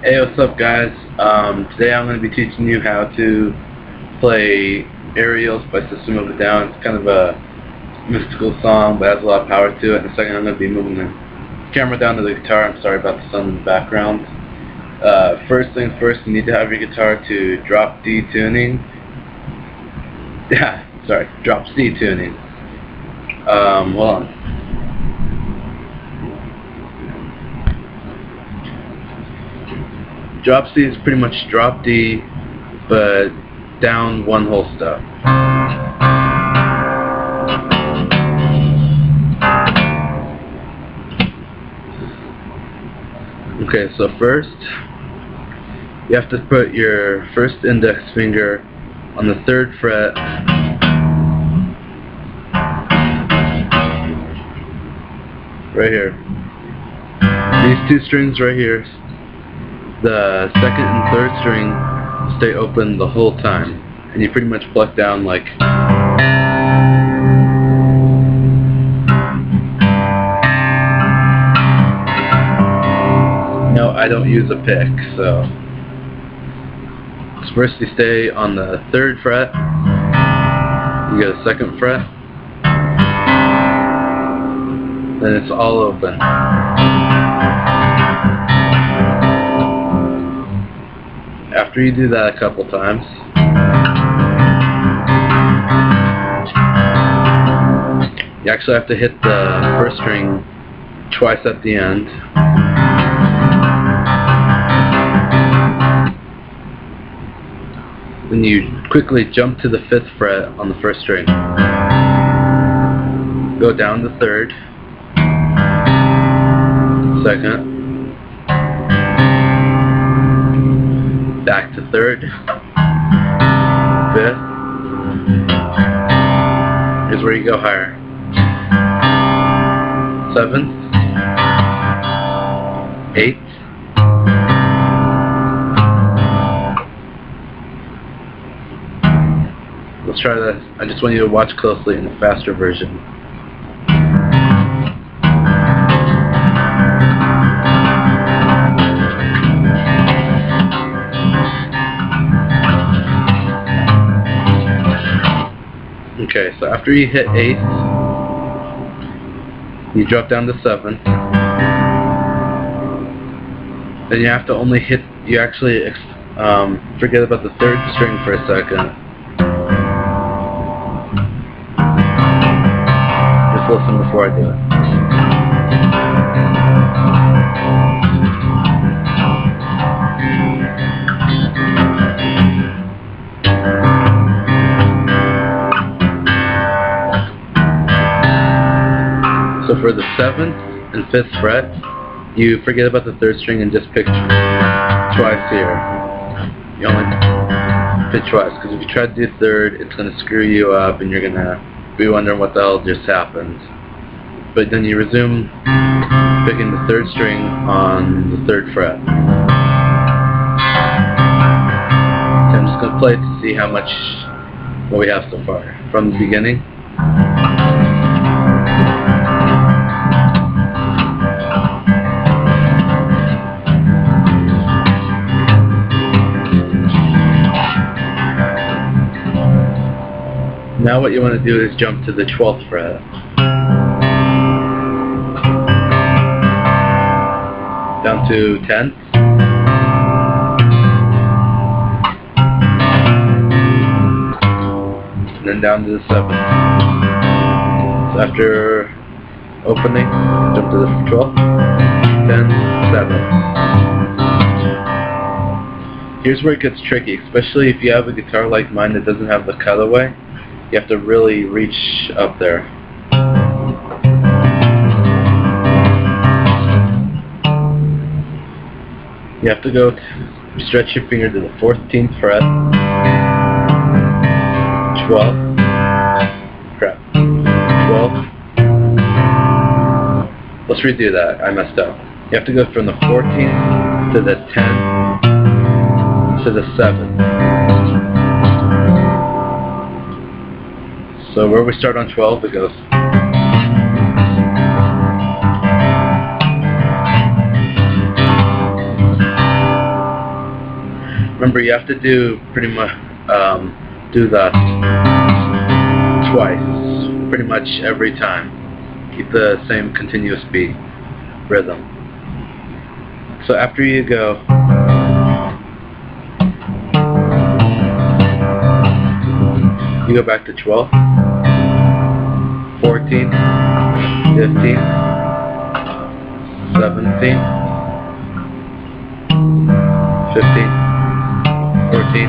Hey, what's up guys? Today I'm going to be teaching you how to play Areals by System of a Down. It's kind of a mystical song, but has a lot of power to it. In a second I'm going to be moving the camera down to the guitar. I'm sorry about the sun in the background. First things first, you need to have your guitar to drop D tuning. Drop C tuning. Hold on. Drop C is pretty much drop D, but down one whole step. Okay, so first, you have to put your first index finger on the 3rd fret, right here. These two strings right here, the 2nd and 3rd string stay open the whole time, and you pretty much pluck down like no, I don't use a pick, so first you stay on the 3rd fret, you get a 2nd fret, then it's all open. After you do that a couple times, you actually have to hit the 1st string twice at the end. Then you quickly jump to the 5th fret on the 1st string. Go down to 3rd, 2nd, back to 3rd, 5th. Here's where you go higher. 7th, 8th, let's try this. I just want you to watch closely in the faster version. Okay, so after you hit 8th, you drop down to 7th. Then you have to only hit, you actually forget about the 3rd string for a second. Just listen before I do it. So for the 7th and 5th fret, you forget about the 3rd string and just pick twice here. You only pick twice, because if you try to do 3rd, it's going to screw you up and you're going to be wondering what the hell just happened. But then you resume picking the 3rd string on the 3rd fret. So I'm just going to play it to see how much what we have so far. From the beginning. Now what you want to do is jump to the 12th fret. Down to 10th. And then down to the 7th. So after opening, jump to the 12th, 10th, 7th. Here's where it gets tricky, especially if you have a guitar like mine that doesn't have the cutaway. You have to really reach up there. You have to go stretch your finger to the 14th fret, 12th, 12th. Let's redo that, I messed up. You have to go from the 14th to the 10th to the 7th. So where we start on 12, it goes. Remember, you have to do pretty much do that twice, pretty much every time. Keep the same continuous beat rhythm. So after you go, you go back to 12, 14, 15, 17, 15, 14,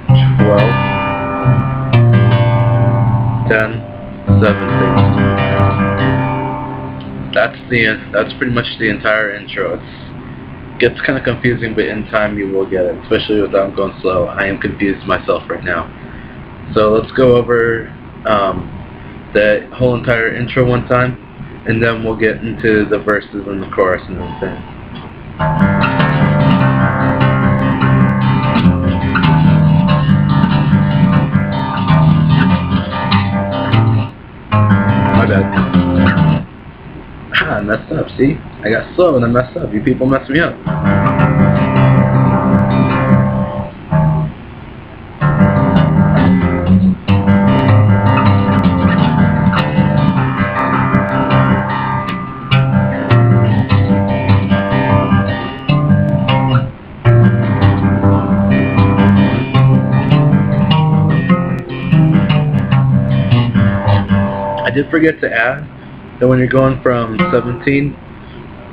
12, 10, 17. That's pretty much the entire intro. It gets kind of confusing, but in time you will get it, especially without going slow. I am confused myself right now. So let's go over the whole entire intro one time, and then we'll get into the verses and the chorus and everything. My bad. I messed up, see? I got slow and I messed up. You people messed me up. I did forget to add that when you're going from 17,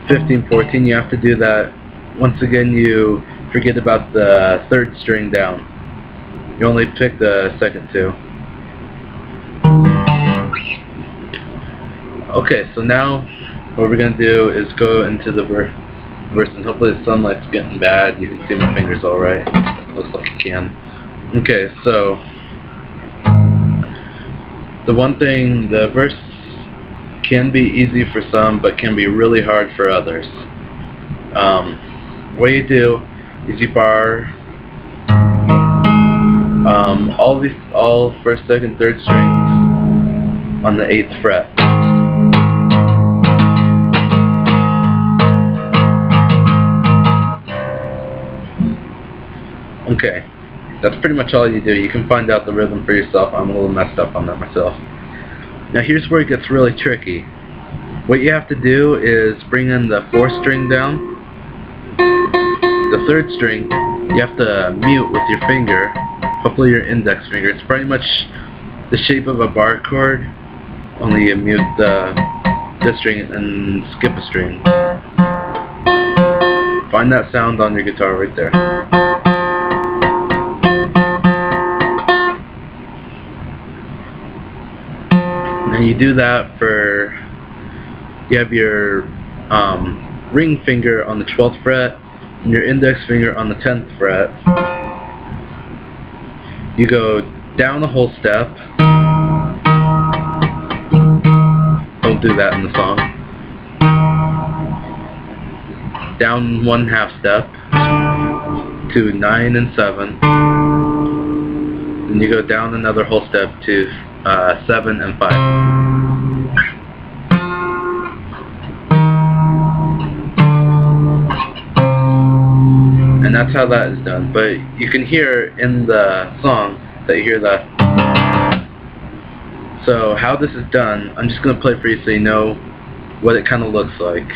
15, 14, you have to do that. Once again, you forget about the third string down. You only pick the second two. Okay, so now what we're going to do is go into the verse, and hopefully the sunlight's getting bad. You can see my fingers alright. Looks like you can. Okay, so the one thing, the verse can be easy for some, but can be really hard for others. What you do is you bar all first, second, third strings on the 8th fret. Okay, that's pretty much all you do. You can find out the rhythm for yourself. I'm a little messed up on that myself. Now here's where it gets really tricky. What you have to do is bring in the 4th string down. The 3rd string, you have to mute with your finger, hopefully your index finger. It's pretty much the shape of a bar chord, only you mute this string and skip a string. Find that sound on your guitar right there. And you do that for, you have your ring finger on the 12th fret and your index finger on the 10th fret. You go down a whole step. Don't do that in the song. Down 1/2 step to 9 and 7. Then you go down another whole step to 7 and 5. And that's how that is done. But you can hear in the song that you hear that. So how this is done, I'm just going to play for you so you know what it kind of looks like.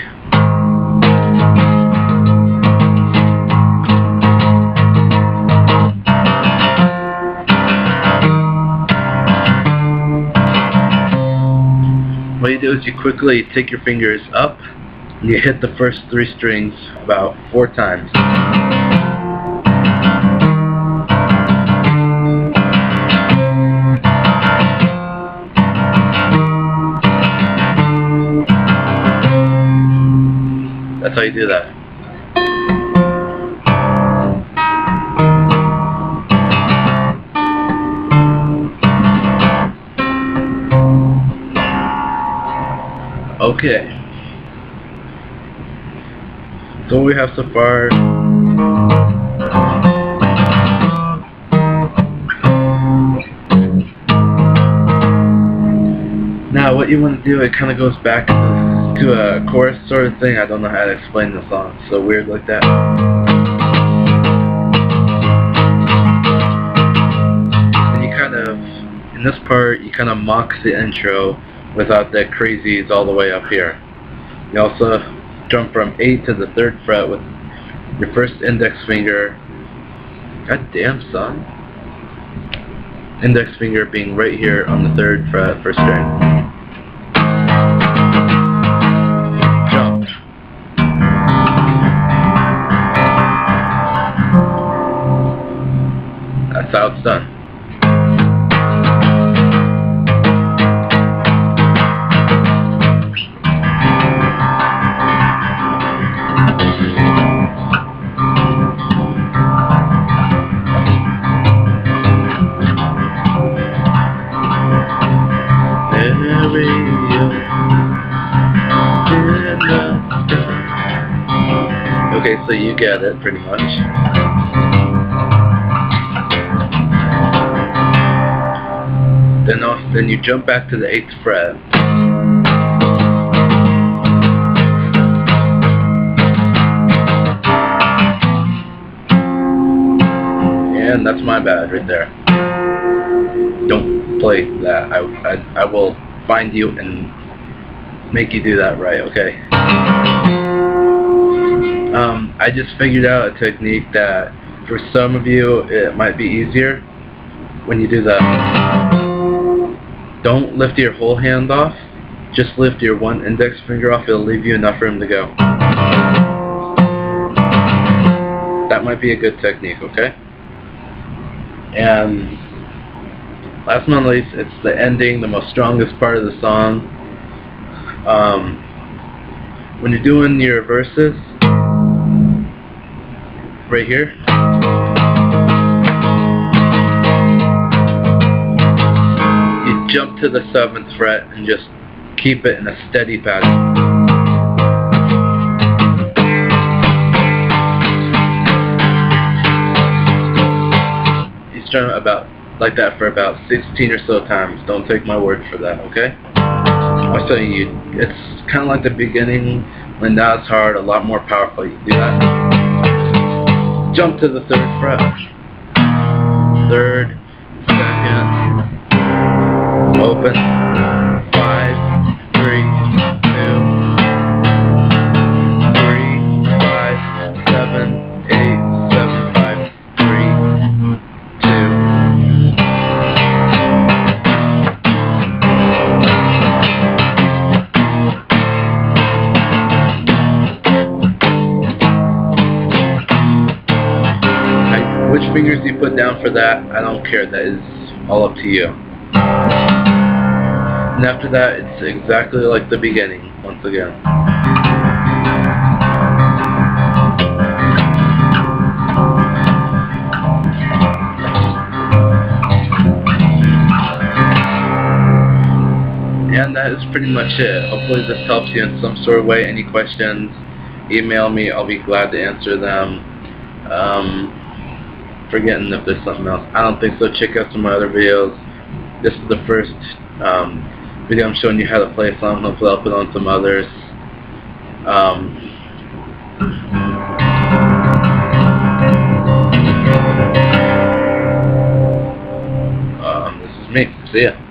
What you do is you quickly take your fingers up and you hit the first 3 strings about 4 times. That's how you do that. Okay. So what we have so far. Now what you want to do, it kind of goes back to a chorus sort of thing. I don't know how to explain the song. It's so weird like that. in this part, you kind of mock the intro without the crazies all the way up here. You also jump from 8 to the 3rd fret with your first index finger. God damn, son. Index finger being right here on the 3rd fret, 1st string. Jump. That's how it's done. Okay, so you get it pretty much. Then you jump back to the 8th fret. And that's my bad right there. Don't play that. I will find you and make you do that right, okay? I just figured out a technique that for some of you it might be easier when you do that. Don't lift your whole hand off, just lift your one index finger off. It'll leave you enough room to go. That might be a good technique, okay? And last but not least, it's the ending, the most strongest part of the song. When you're doing your verses, right here, you jump to the 7th fret and just keep it in a steady pattern. You strum about like that for about 16 or so times. Don't take my word for that, okay? I'll show you. It's kind of like the beginning when that's hard, a lot more powerful. You do that. Jump to the 3rd fret. 3rd, 2nd, open, 5, 3, 2, 3, 5, 7, 8, 7, 5, 3, 2. Which fingers you put down for that, I don't care. That is all up to you. And after that, it's exactly like the beginning, once again. And that is pretty much it. Hopefully this helps you in some sort of way. Any questions, email me. I'll be glad to answer them. Forgetting if there's something else. I don't think so. Check out some of my other videos. This is the first video I'm showing you how to play some. Hopefully I'll put on some others. This is me. See ya.